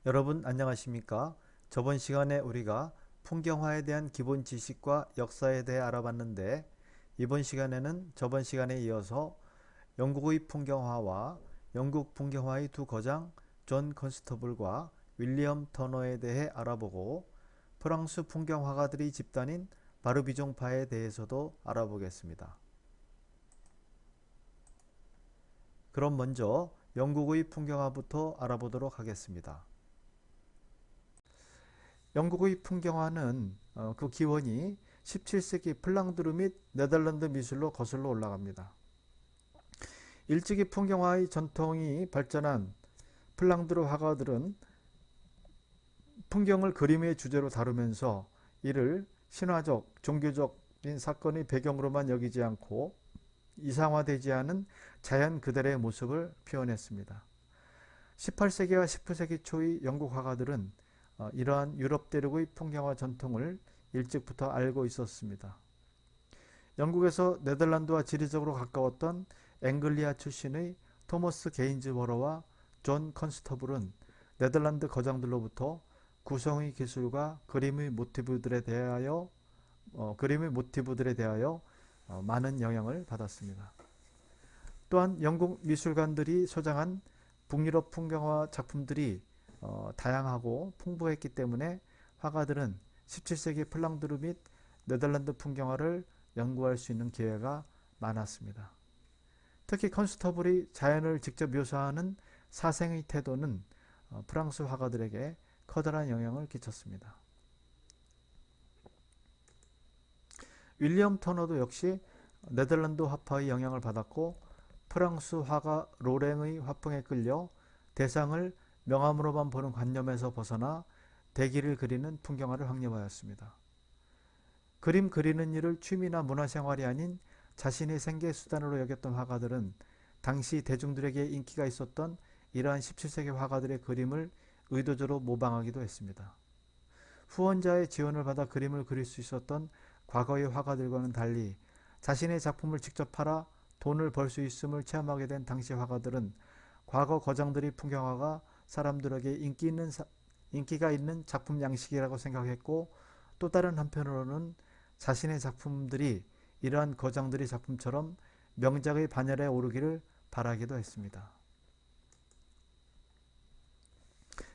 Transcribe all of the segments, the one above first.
여러분 안녕하십니까? 저번 시간에 우리가 풍경화에 대한 기본 지식과 역사에 대해 알아봤는데 이번 시간에는 저번 시간에 이어서 영국의 풍경화와 영국 풍경화의 두 거장 존 컨스터블과 윌리엄 터너에 대해 알아보고 프랑스 풍경화가들의 집단인 바르비종파에 대해서도 알아보겠습니다. 그럼 먼저 영국의 풍경화부터 알아보도록 하겠습니다. 영국의 풍경화는 그 기원이 17세기 플랑드르 및 네덜란드 미술로 거슬러 올라갑니다. 일찍이 풍경화의 전통이 발전한 플랑드르 화가들은 풍경을 그림의 주제로 다루면서 이를 신화적, 종교적인 사건의 배경으로만 여기지 않고 이상화되지 않은 자연 그대로의 모습을 표현했습니다. 18세기와 19세기 초의 영국 화가들은 이러한 유럽 대륙의 풍경화 전통을 일찍부터 알고 있었습니다. 영국에서 네덜란드와 지리적으로 가까웠던 앵글리아 출신의 토머스 게인즈버러와 존 컨스터블은 네덜란드 거장들로부터 구성의 기술과 그림의 모티브들에 대하여 많은 영향을 받았습니다. 또한 영국 미술관들이 소장한 북유럽 풍경화 작품들이 다양하고 풍부했기 때문에 화가들은 17세기 플랑드르 및 네덜란드 풍경화를 연구할 수 있는 기회가 많았습니다. 특히 컨스터블이 자연을 직접 묘사하는 사생의 태도는 프랑스 화가들에게 커다란 영향을 끼쳤습니다. 윌리엄 터너도 역시 네덜란드 화파의 영향을 받았고 프랑스 화가 로랭의 화풍에 끌려 대상을 명암으로만 보는 관념에서 벗어나 대기를 그리는 풍경화를 확립하였습니다. 그림 그리는 일을 취미나 문화생활이 아닌 자신의 생계수단으로 여겼던 화가들은 당시 대중들에게 인기가 있었던 이러한 17세기 화가들의 그림을 의도적으로 모방하기도 했습니다. 후원자의 지원을 받아 그림을 그릴 수 있었던 과거의 화가들과는 달리 자신의 작품을 직접 팔아 돈을 벌 수 있음을 체험하게 된 당시 화가들은 과거 거장들의 풍경화가 사람들에게 인기가 있는 작품 양식이라고 생각했고, 또 다른 한편으로는 자신의 작품들이 이러한 거장들의 작품처럼 명작의 반열에 오르기를 바라기도 했습니다.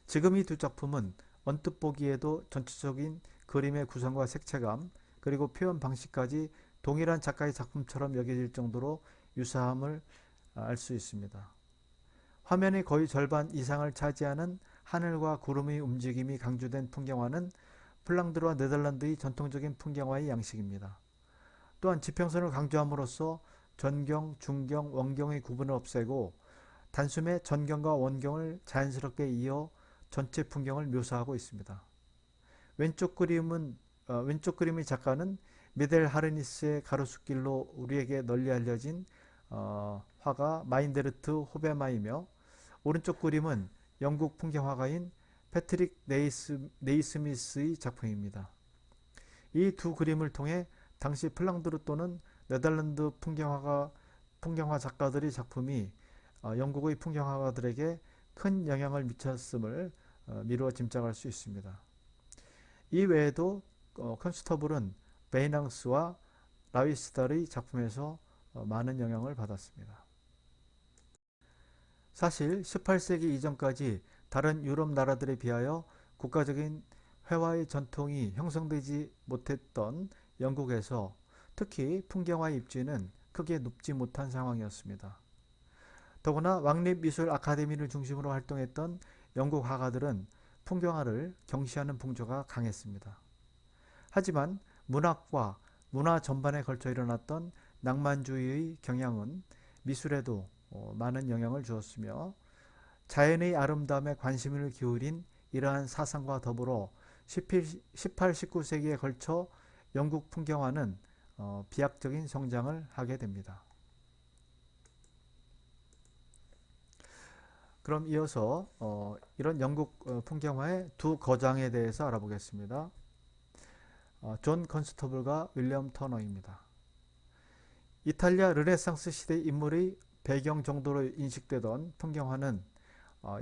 지금 이 두 작품은 언뜻 보기에도 전체적인 그림의 구성과 색채감, 그리고 표현 방식까지 동일한 작가의 작품처럼 여겨질 정도로 유사함을 알 수 있습니다. 화면의 거의 절반 이상을 차지하는 하늘과 구름의 움직임이 강조된 풍경화는 플랑드르와 네덜란드의 전통적인 풍경화의 양식입니다. 또한 지평선을 강조함으로써 전경, 중경, 원경의 구분을 없애고 단숨에 전경과 원경을 자연스럽게 이어 전체 풍경을 묘사하고 있습니다. 왼쪽 그림의 작가는 미델 하르니스의 가로수길로 우리에게 널리 알려진 화가 마인데르트 호베마이며, 오른쪽 그림은 영국 풍경화가인 패트릭 네이스미스의 작품입니다. 이 두 그림을 통해 당시 플랑드르 또는 네덜란드 풍경화 작가들의 작품이 영국의 풍경화가들에게 큰 영향을 미쳤음을 미루어 짐작할 수 있습니다. 이 외에도 컨스터블은 베이낭스와 라위스달의 작품에서 많은 영향을 받았습니다. 사실 18세기 이전까지 다른 유럽 나라들에 비하여 국가적인 회화의 전통이 형성되지 못했던 영국에서 특히 풍경화의 입지는 크게 높지 못한 상황이었습니다. 더구나 왕립미술 아카데미를 중심으로 활동했던 영국 화가들은 풍경화를 경시하는 풍조가 강했습니다. 하지만 문학과 문화 전반에 걸쳐 일어났던 낭만주의의 경향은 미술에도 많은 영향을 주었으며, 자연의 아름다움에 관심을 기울인 이러한 사상과 더불어 18, 19세기에 걸쳐 영국 풍경화는 비약적인 성장을 하게 됩니다. 그럼 이어서 이런 영국 풍경화의 두 거장에 대해서 알아보겠습니다. 존 컨스터블과 윌리엄 터너입니다. 이탈리아 르네상스 시대 인물의 배경 정도로 인식되던 풍경화는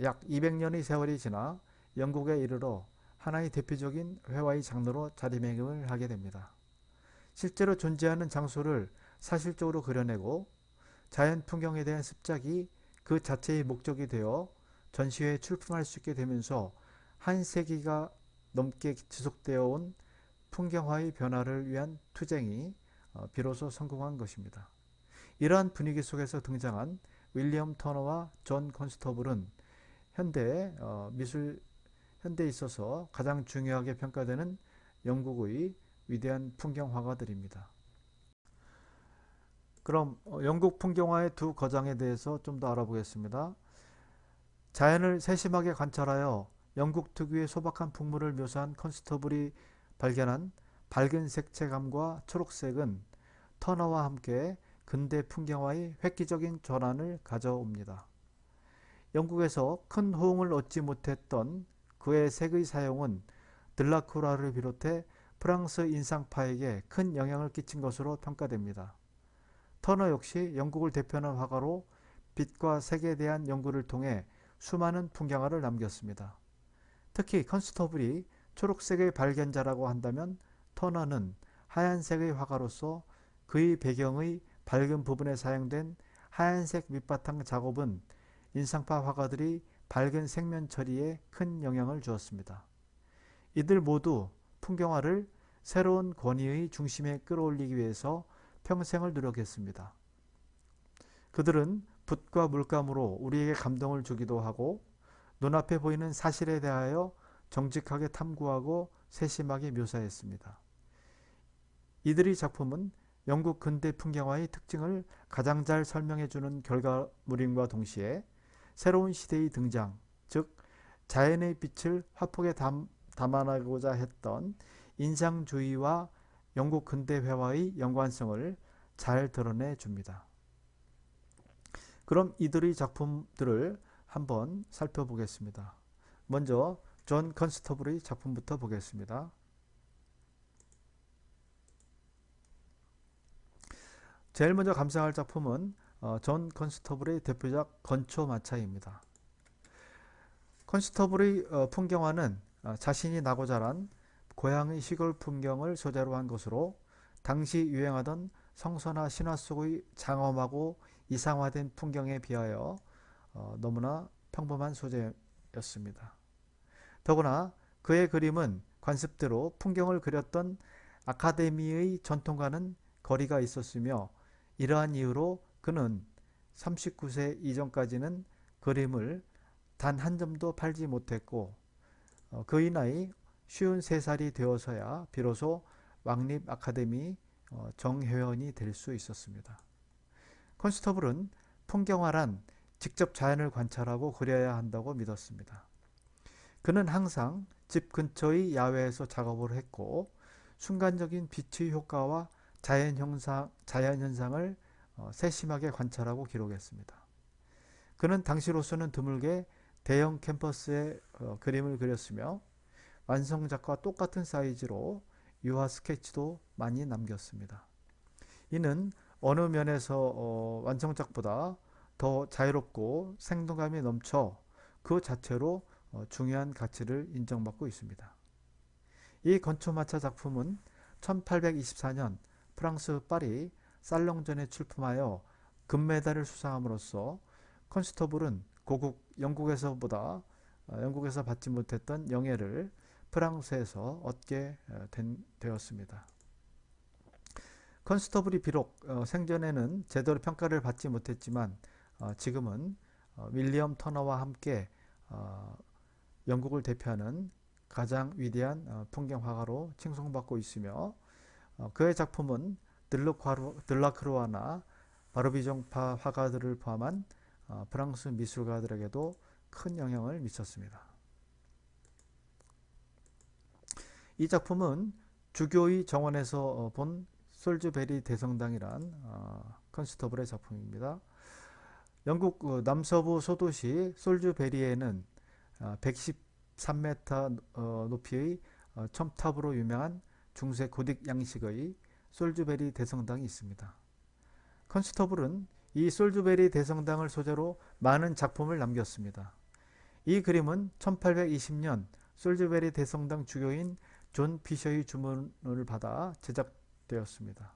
약 200년의 세월이 지나 영국에 이르러 하나의 대표적인 회화의 장르로 자리매김을 하게 됩니다. 실제로 존재하는 장소를 사실적으로 그려내고 자연 풍경에 대한 습작이 그 자체의 목적이 되어 전시회에 출품할 수 있게 되면서 한 세기가 넘게 지속되어 온 풍경화의 변화를 위한 투쟁이 비로소 성공한 것입니다. 이러한 분위기 속에서 등장한 윌리엄 터너와 존 컨스터블은 현대에 있어서 가장 중요하게 평가되는 영국의 위대한 풍경화가들입니다. 그럼 영국 풍경화의 두 거장에 대해서 좀 더 알아보겠습니다. 자연을 세심하게 관찰하여 영국 특유의 소박한 풍물을 묘사한 컨스터블이 발견한 밝은 색채감과 초록색은 터너와 함께 근대 풍경화의 획기적인 전환을 가져옵니다. 영국에서 큰 호응을 얻지 못했던 그의 색의 사용은 들라크루아를 비롯해 프랑스 인상파에게 큰 영향을 끼친 것으로 평가됩니다. 터너 역시 영국을 대표하는 화가로 빛과 색에 대한 연구를 통해 수많은 풍경화를 남겼습니다. 특히 컨스터블이 초록색의 발견자라고 한다면 터너는 하얀색의 화가로서 그의 배경의 밝은 부분에 사용된 하얀색 밑바탕 작업은 인상파 화가들이 밝은 색면 처리에 큰 영향을 주었습니다. 이들 모두 풍경화를 새로운 권위의 중심에 끌어올리기 위해서 평생을 노력했습니다. 그들은 붓과 물감으로 우리에게 감동을 주기도 하고 눈앞에 보이는 사실에 대하여 정직하게 탐구하고 세심하게 묘사했습니다. 이들의 작품은 영국 근대 풍경화의 특징을 가장 잘 설명해주는 결과물임과 동시에 새로운 시대의 등장, 즉 자연의 빛을 화폭에 담아내고자 했던 인상주의와 영국 근대 회화의 연관성을 잘 드러내 줍니다. 그럼 이들의 작품들을 한번 살펴보겠습니다. 먼저 존 컨스터블의 작품부터 보겠습니다. 제일 먼저 감상할 작품은 존 컨스터블의 대표작 건초마차입니다. 컨스터블의 풍경화는 자신이 나고 자란 고향의 시골 풍경을 소재로 한 것으로 당시 유행하던 성서나 신화 속의 장엄하고 이상화된 풍경에 비하여 너무나 평범한 소재였습니다. 더구나 그의 그림은 관습대로 풍경을 그렸던 아카데미의 전통과는 거리가 있었으며 이러한 이유로 그는 39세 이전까지는 그림을 단 한 점도 팔지 못했고 그의 나이 53살이 되어서야 비로소 왕립 아카데미 정회원이 될 수 있었습니다. 컨스터블은 풍경화란 직접 자연을 관찰하고 그려야 한다고 믿었습니다. 그는 항상 집 근처의 야외에서 작업을 했고 순간적인 빛의 효과와 자연현상을 세심하게 관찰하고 기록했습니다. 그는 당시로서는 드물게 대형 캔버스에 그림을 그렸으며 완성작과 똑같은 사이즈로 유화 스케치도 많이 남겼습니다. 이는 어느 면에서 완성작보다 더 자유롭고 생동감이 넘쳐 그 자체로 중요한 가치를 인정받고 있습니다. 이 건초마차 작품은 1824년 프랑스 파리 살롱전에 출품하여 금메달을 수상함으로써 컨스터블은 고국 영국에서 받지 못했던 영예를 프랑스에서 얻게 되었습니다. 컨스터블이 비록 생전에는 제대로 평가를 받지 못했지만 지금은 윌리엄 터너와 함께 영국을 대표하는 가장 위대한 풍경화가로 칭송받고 있으며 그의 작품은 들라크루아나 바르비종파 화가들을 포함한 프랑스 미술가들에게도 큰 영향을 미쳤습니다. 이 작품은 주교의 정원에서 본 솔즈베리 대성당이란 컨스터블의 작품입니다. 영국 남서부 소도시 솔즈베리에는 113m 높이의 첨탑으로 유명한 중세 고딕 양식의 솔즈베리 대성당이 있습니다. 컨스터블은 이 솔즈베리 대성당을 소재로 많은 작품을 남겼습니다. 이 그림은 1820년 솔즈베리 대성당 주교인 존 피셔의 주문을 받아 제작되었습니다.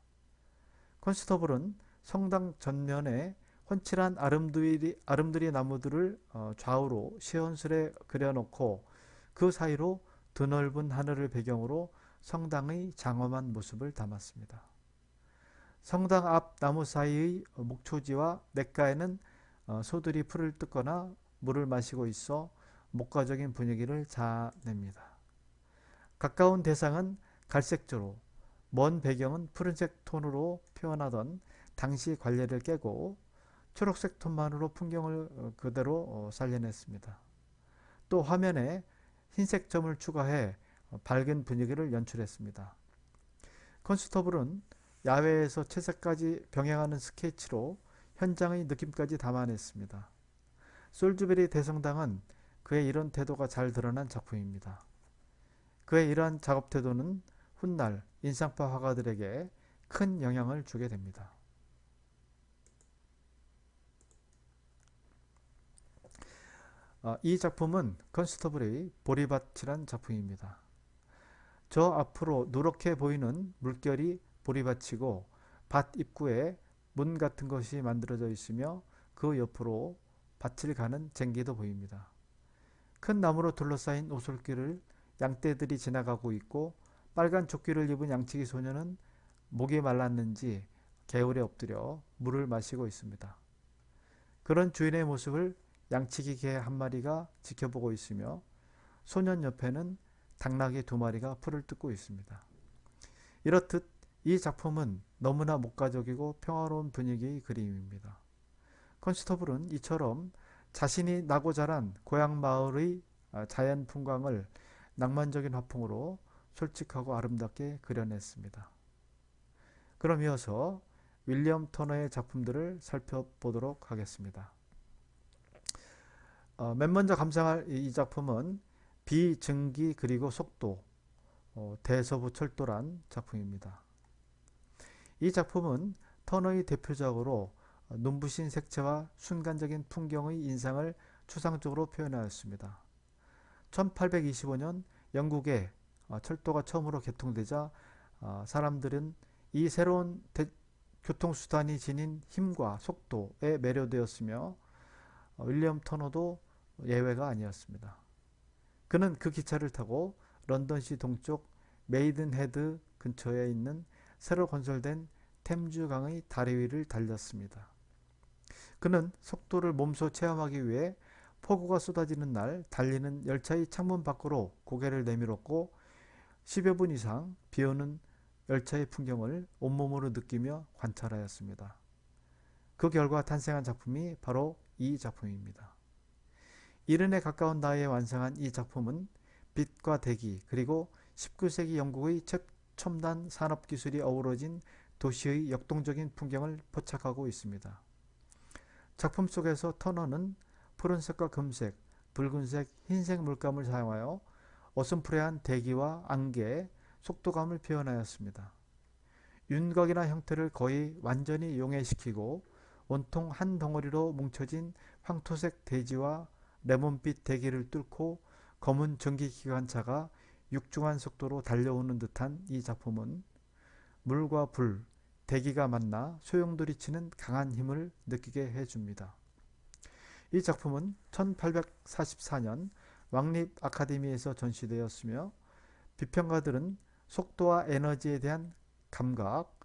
컨스터블은 성당 전면에 훤칠한 아름드리 나무들을 좌우로 시원스레 그려놓고 그 사이로 드넓은 하늘을 배경으로 성당의 장엄한 모습을 담았습니다. 성당 앞 나무 사이의 목초지와 냇가에는 소들이 풀을 뜯거나 물을 마시고 있어 목가적인 분위기를 자냅니다. 가까운 대상은 갈색조로, 먼 배경은 푸른색 톤으로 표현하던 당시 관례를 깨고 초록색 톤만으로 풍경을 그대로 살려냈습니다. 또 화면에 흰색 점을 추가해 밝은 분위기를 연출했습니다. 컨스터블은 야외에서 채색까지 병행하는 스케치로 현장의 느낌까지 담아냈습니다. 솔즈베리 대성당은 그의 이런 태도가 잘 드러난 작품입니다. 그의 이러한 작업 태도는 훗날 인상파 화가들에게 큰 영향을 주게 됩니다. 이 작품은 컨스터블의 보리밭이란 작품입니다. 저 앞으로 누렇게 보이는 물결이 보리밭이고 밭 입구에 문 같은 것이 만들어져 있으며 그 옆으로 밭을 가는 쟁기도 보입니다. 큰 나무로 둘러싸인 오솔길을 양떼들이 지나가고 있고 빨간 조끼를 입은 양치기 소녀는 목이 말랐는지 개울에 엎드려 물을 마시고 있습니다. 그런 주인의 모습을 양치기 개 한 마리가 지켜보고 있으며 소년 옆에는 당나귀 두 마리가 풀을 뜯고 있습니다. 이렇듯 이 작품은 너무나 목가적이고 평화로운 분위기의 그림입니다. 컨스터블은 이처럼 자신이 나고 자란 고향 마을의 자연 풍광을 낭만적인 화풍으로 솔직하고 아름답게 그려냈습니다. 그럼 이어서 윌리엄 터너의 작품들을 살펴보도록 하겠습니다. 맨 먼저 감상할 이 작품은 비증기 그리고 속도, 대서부철도란 작품입니다. 이 작품은 터너의 대표작으로 눈부신 색채와 순간적인 풍경의 인상을 추상적으로 표현하였습니다. 1825년 영국에 철도가 처음으로 개통되자 사람들은 이 새로운 교통수단이 지닌 힘과 속도에 매료되었으며 윌리엄 터너도 예외가 아니었습니다. 그는 그 기차를 타고 런던시 동쪽 메이든헤드 근처에 있는 새로 건설된 템즈강의 다리 위를 달렸습니다. 그는 속도를 몸소 체험하기 위해 폭우가 쏟아지는 날 달리는 열차의 창문 밖으로 고개를 내밀었고 10여 분 이상 비오는 열차의 풍경을 온몸으로 느끼며 관찰하였습니다. 그 결과 탄생한 작품이 바로 이 작품입니다. 이른에 가까운 나이에 완성한 이 작품은 빛과 대기 그리고 19세기 영국의 최첨단 산업기술이 어우러진 도시의 역동적인 풍경을 포착하고 있습니다. 작품 속에서 터너는 푸른색과 금색, 붉은색, 흰색 물감을 사용하여 어슴푸레한 대기와 안개, 속도감을 표현하였습니다. 윤곽이나 형태를 거의 완전히 용해시키고 온통 한 덩어리로 뭉쳐진 황토색 대지와 레몬빛 대기를 뚫고 검은 전기기관차가 육중한 속도로 달려오는 듯한 이 작품은 물과 불, 대기가 만나 소용돌이치는 강한 힘을 느끼게 해줍니다. 이 작품은 1844년 왕립 아카데미에서 전시되었으며 비평가들은 속도와 에너지에 대한 감각,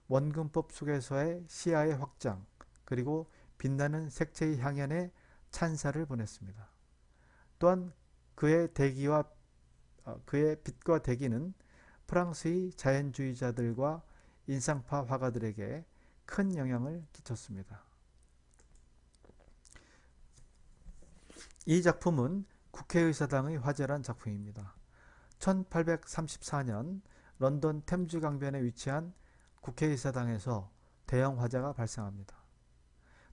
원근법 속에서의 시야의 확장, 그리고 빛나는 색채의 향연에 찬사를 보냈습니다. 또한 그의 빛과 대기는 프랑스의 자연주의자들과 인상파 화가들에게 큰 영향을 끼쳤습니다. 이 작품은 국회의사당의 화제란 작품입니다. 1834년 런던 템즈 강변에 위치한 국회의사당에서 대형 화재가 발생합니다.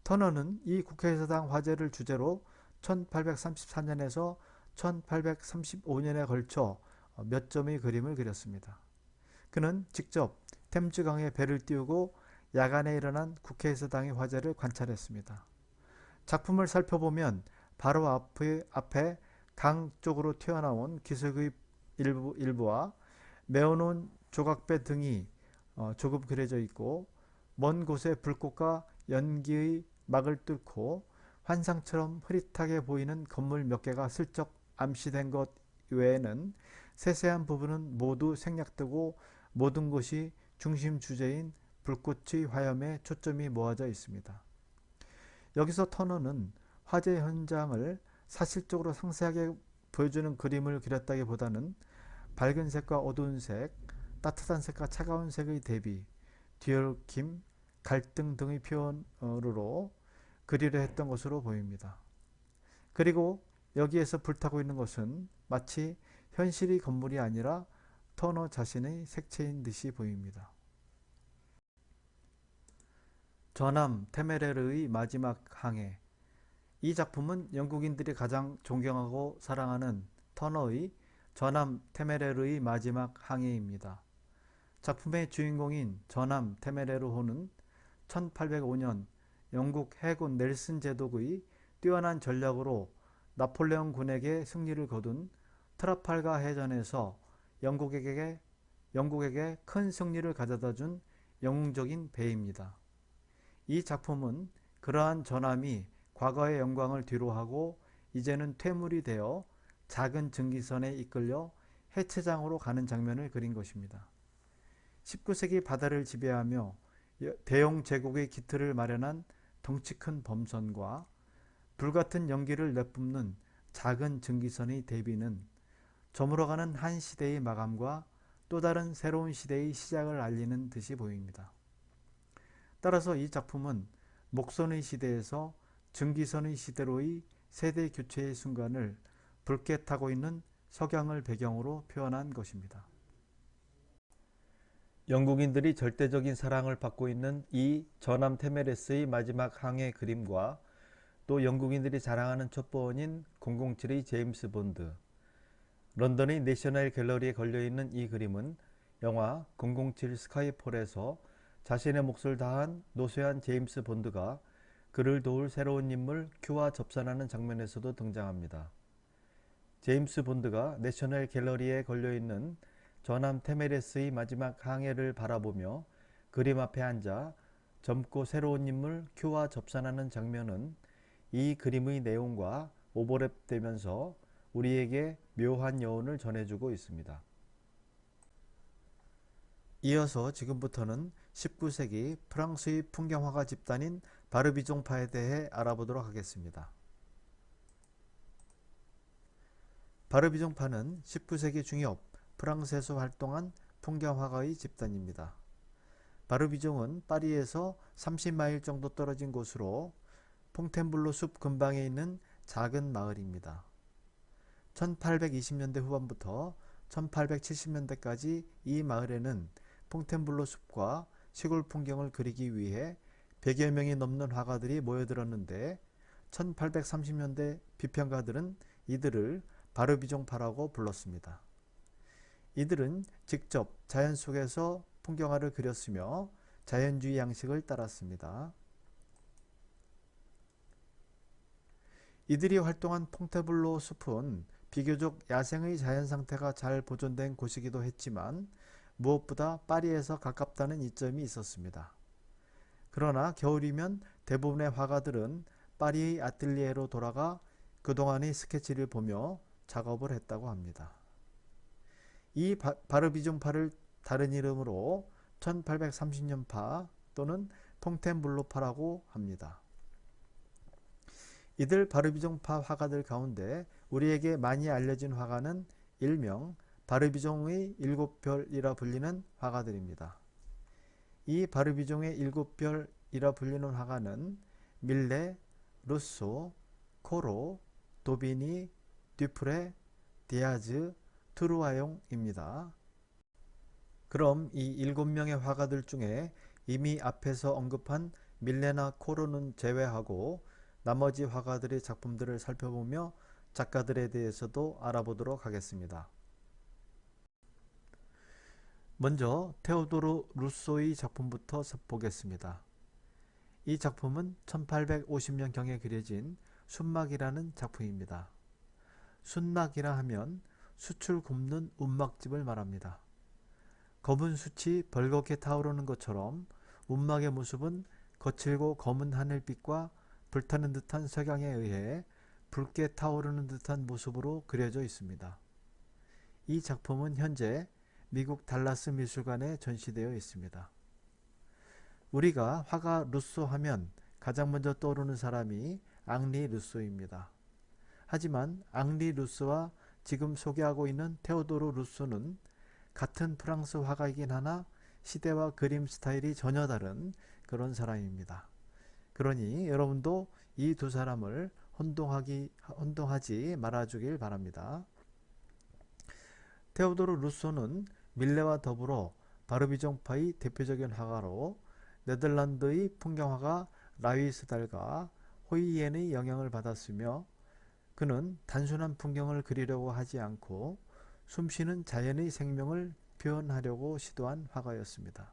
터너는 이 국회의사당 화재를 주제로 1834년에서 1835년에 걸쳐 몇 점의 그림을 그렸습니다. 그는 직접 템즈강에 배를 띄우고 야간에 일어난 국회의사당의 화재를 관찰했습니다. 작품을 살펴보면 바로 앞에 강 쪽으로 튀어나온 기슭의 일부와 메어놓은 조각배 등이 조금 그려져 있고, 먼 곳에 불꽃과 연기의 막을 뚫고 환상처럼 흐릿하게 보이는 건물 몇 개가 슬쩍 암시된 것 외에는 세세한 부분은 모두 생략되고 모든 것이 중심 주제인 불꽃의 화염에 초점이 모아져 있습니다. 여기서 터너는 화재 현장을 사실적으로 상세하게 보여주는 그림을 그렸다기보다는 밝은 색과 어두운 색, 따뜻한 색과 차가운 색의 대비, 뒤얽힘, 갈등 등의 표현으로 그리려 했던 것으로 보입니다. 그리고 여기에서 불타고 있는 것은 마치 현실의 건물이 아니라 터너 자신의 색채인 듯이 보입니다. 저남 테메레르의 마지막 항해. 이 작품은 영국인들이 가장 존경하고 사랑하는 터너의 저남 테메레르의 마지막 항해입니다. 작품의 주인공인 저남 테메레르호는 1805년 영국 해군 넬슨 제독의 뛰어난 전략으로 나폴레옹 군에게 승리를 거둔 트라팔가 해전에서 영국에게 큰 승리를 가져다준 영웅적인 배입니다. 이 작품은 그러한 전함이 과거의 영광을 뒤로하고 이제는 퇴물이 되어 작은 증기선에 이끌려 해체장으로 가는 장면을 그린 것입니다. 19세기 바다를 지배하며 대영 제국의 기틀을 마련한 덩치 큰 범선과 불같은 연기를 내뿜는 작은 증기선의 대비는 저물어가는 한 시대의 마감과 또 다른 새로운 시대의 시작을 알리는 듯이 보입니다. 따라서 이 작품은 목선의 시대에서 증기선의 시대로의 세대 교체의 순간을 붉게 타고 있는 석양을 배경으로 표현한 것입니다. 영국인들이 절대적인 사랑을 받고 있는 이 저남 테메레스의 마지막 항해 그림과 또 영국인들이 자랑하는 첩보원인 007의 제임스 본드, 런던의 내셔널 갤러리에 걸려있는 이 그림은 영화 007 스카이폴에서 자신의 몫을 다한 노쇠한 제임스 본드가 그를 도울 새로운 인물 큐와 접선하는 장면에서도 등장합니다. 제임스 본드가 내셔널 갤러리에 걸려있는 저남 테메레스의 마지막 항해를 바라보며 그림 앞에 앉아 젊고 새로운 인물 큐와 접선하는 장면은 이 그림의 내용과 오버랩되면서 우리에게 묘한 여운을 전해주고 있습니다. 이어서 지금부터는 19세기 프랑스의 풍경화가 집단인 바르비종파에 대해 알아보도록 하겠습니다. 바르비종파는 19세기 중엽 프랑스에서 활동한 풍경화가의 집단입니다. 바르비종은 파리에서 30마일 정도 떨어진 곳으로 퐁텐블로 숲 근방에 있는 작은 마을입니다. 1820년대 후반부터 1870년대까지 이 마을에는 퐁텐블로 숲과 시골 풍경을 그리기 위해 100여 명이 넘는 화가들이 모여들었는데 1830년대 비평가들은 이들을 바르비종파라고 불렀습니다. 이들은 직접 자연 속에서 풍경화를 그렸으며 자연주의 양식을 따랐습니다. 이들이 활동한 퐁테블로 숲은 비교적 야생의 자연 상태가 잘 보존된 곳이기도 했지만 무엇보다 파리에서 가깝다는 이점이 있었습니다. 그러나 겨울이면 대부분의 화가들은 파리의 아틀리에로 돌아가 그동안의 스케치를 보며 작업을 했다고 합니다. 이 바르비종파를 다른 이름으로 1830년파 또는 퐁텐블로파라고 합니다. 이들 바르비종파 화가들 가운데 우리에게 많이 알려진 화가는 일명 바르비종의 일곱별이라 불리는 화가들입니다. 이 바르비종의 일곱별이라 불리는 화가는 밀레, 루소, 코로, 도비니, 듀프레, 디아즈, 투르와용입니다. 그럼 이 7명의 화가들 중에 이미 앞에서 언급한 밀레나 코로는 제외하고 나머지 화가들의 작품들을 살펴보며 작가들에 대해서도 알아보도록 하겠습니다. 먼저 테오도르 루소의 작품부터 보겠습니다. 이 작품은 1850년경에 그려진 순막이라는 작품입니다. 순막이라 하면 숯을 굽는 운막집을 말합니다. 검은 숯이 벌겋게 타오르는 것처럼 운막의 모습은 거칠고 검은 하늘빛과 불타는 듯한 석양에 의해 붉게 타오르는 듯한 모습으로 그려져 있습니다. 이 작품은 현재 미국 달라스 미술관에 전시되어 있습니다. 우리가 화가 루소 하면 가장 먼저 떠오르는 사람이 앙리 루소입니다. 하지만 앙리 루소와 지금 소개하고 있는 테오도르 루소는 같은 프랑스 화가이긴 하나 시대와 그림 스타일이 전혀 다른 그런 사람입니다. 그러니 여러분도 이 두 사람을 혼동하지 말아주길 바랍니다. 테오도르 루소는 밀레와 더불어 바르비종파의 대표적인 화가로 네덜란드의 풍경화가 라위스달과 호이엔의 영향을 받았으며 그는 단순한 풍경을 그리려고 하지 않고 숨쉬는 자연의 생명을 표현하려고 시도한 화가였습니다.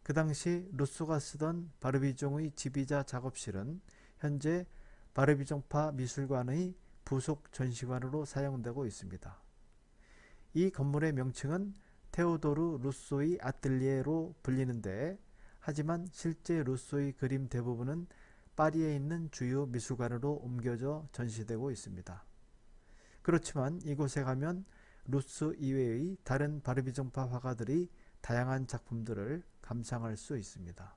그 당시 루소가 쓰던 바르비종의 집이자 작업실은 현재 바르비종파 미술관의 부속 전시관으로 사용되고 있습니다. 이 건물의 명칭은 테오도르 루소의 아틀리에로 불리는데 하지만 실제 루소의 그림 대부분은 파리에 있는 주요 미술관으로 옮겨져 전시되고 있습니다. 그렇지만 이곳에 가면 루소 이외의 다른 바르비종파 화가들의 다양한 작품들을 감상할 수 있습니다.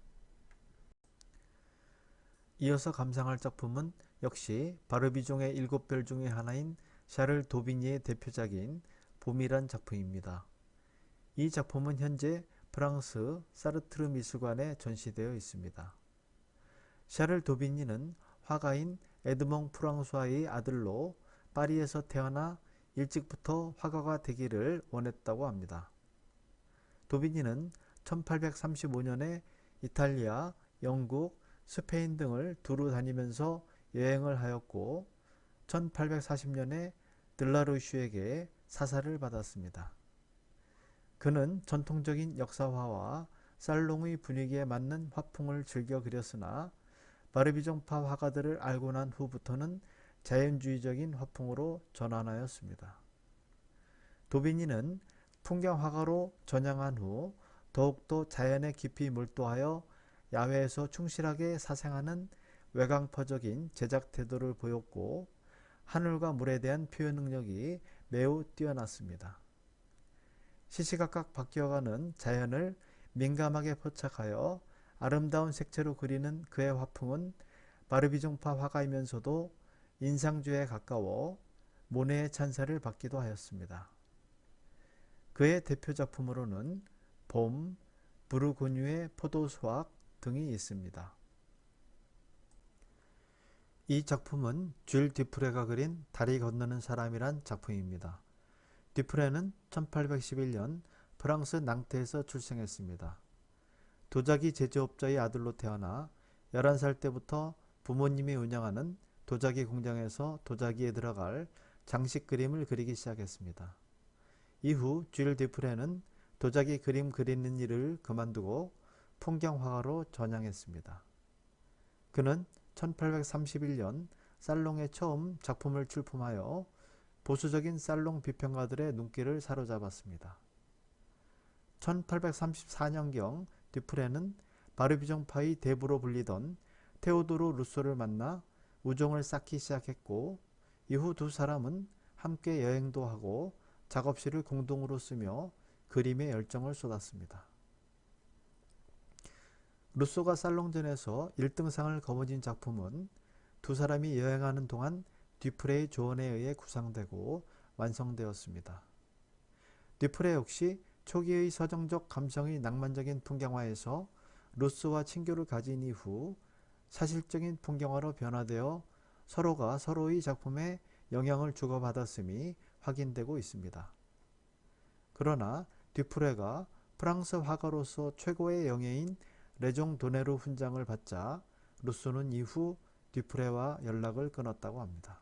이어서 감상할 작품은 역시 바르비종의 7별 중의 하나인 샤를 도비니의 대표작인 봄이란 작품입니다. 이 작품은 현재 프랑스 사르트르 미술관에 전시되어 있습니다. 샤를 도비니는 화가인 에드몽 프랑수아의 아들로 파리에서 태어나 일찍부터 화가가 되기를 원했다고 합니다. 도비니는 1835년에 이탈리아, 영국, 스페인 등을 두루 다니면서 여행을 하였고 1840년에 들라르슈에게 사사를 받았습니다. 그는 전통적인 역사화와 살롱의 분위기에 맞는 화풍을 즐겨 그렸으나 바르비종파 화가들을 알고 난 후부터는 자연주의적인 화풍으로 전환하였습니다. 도비니는 풍경화가로 전향한 후 더욱더 자연에 깊이 몰두하여 야외에서 충실하게 사생하는 외강파적인 제작 태도를 보였고 하늘과 물에 대한 표현 능력이 매우 뛰어났습니다. 시시각각 바뀌어가는 자연을 민감하게 포착하여 아름다운 색채로 그리는 그의 화풍은 바르비종파 화가이면서도 인상주의에 가까워 모네의 찬사를 받기도 하였습니다. 그의 대표 작품으로는 봄, 부르고뉴의 포도수확 등이 있습니다. 이 작품은 줄 듀프레가 그린 다리 건너는 사람이란 작품입니다. 듀프레는 1811년 프랑스 낭테에서 출생했습니다. 도자기 제조업자의 아들로 태어나 11살 때부터 부모님이 운영하는 도자기 공장에서 도자기에 들어갈 장식 그림을 그리기 시작했습니다. 이후 줄 듀프레는 도자기 그림 그리는 일을 그만두고 풍경화가로 전향했습니다. 그는 1831년 살롱에 처음 작품을 출품하여 보수적인 살롱 비평가들의 눈길을 사로잡았습니다. 1834년경 듀프레는 바르비종파의 대부로 불리던 테오도르 루소를 만나 우정을 쌓기 시작했고 이후 두 사람은 함께 여행도 하고 작업실을 공동으로 쓰며 그림에 열정을 쏟았습니다. 루소가 살롱전에서 1등상을 거머쥔 작품은 두 사람이 여행하는 동안 듀프레의 조언에 의해 구상되고 완성되었습니다. 듀프레 역시 초기의 서정적 감성의 낭만적인 풍경화에서 루소와 친교를 가진 이후 사실적인 풍경화로 변화되어 서로가 서로의 작품에 영향을 주고받았음이 확인되고 있습니다. 그러나 듀프레가 프랑스 화가로서 최고의 영예인 레종 도네루 훈장을 받자 루소는 이후 듀프레와 연락을 끊었다고 합니다.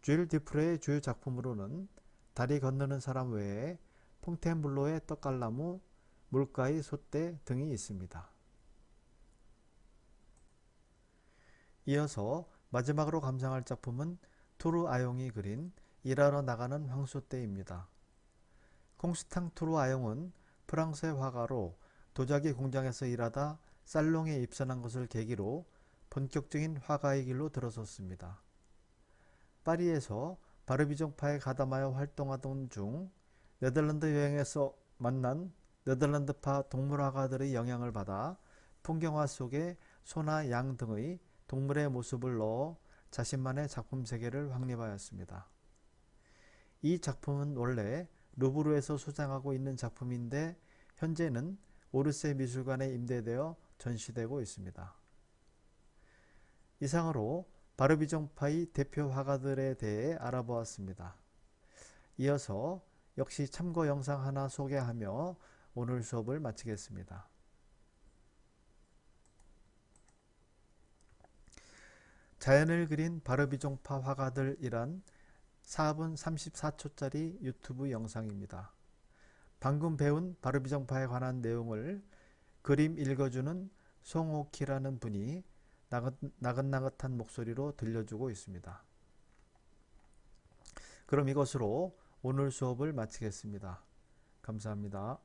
줄 듀프레의 주요 작품으로는 다리 건너는 사람 외에 퐁텐블로의 떡갈나무, 물가의 솥대 등이 있습니다. 이어서 마지막으로 감상할 작품은 투르 아용이 그린 일하러 나가는 황소떼입니다. 콩스탕 투르 아용은 프랑스의 화가로 도자기 공장에서 일하다 살롱에 입선한 것을 계기로 본격적인 화가의 길로 들어섰습니다. 파리에서 바르비종파에 가담하여 활동하던 중 네덜란드 여행에서 만난 네덜란드파 동물화가들의 영향을 받아 풍경화 속에 소나 양 등의 동물의 모습을 넣어 자신만의 작품 세계를 확립하였습니다. 이 작품은 원래 루브르에서 소장하고 있는 작품인데 현재는 오르세 미술관에 임대되어 전시되고 있습니다. 이상으로 바르비종파의 대표 화가들에 대해 알아보았습니다. 이어서 역시 참고 영상 하나 소개하며 오늘 수업을 마치겠습니다. 자연을 그린 바르비종파 화가들이란 4분 34초짜리 유튜브 영상입니다. 방금 배운 바르비종파에 관한 내용을 그림 읽어주는 송옥희라는 분이 나긋나긋한 목소리로 들려주고 있습니다. 그럼 이것으로 오늘 수업을 마치겠습니다. 감사합니다.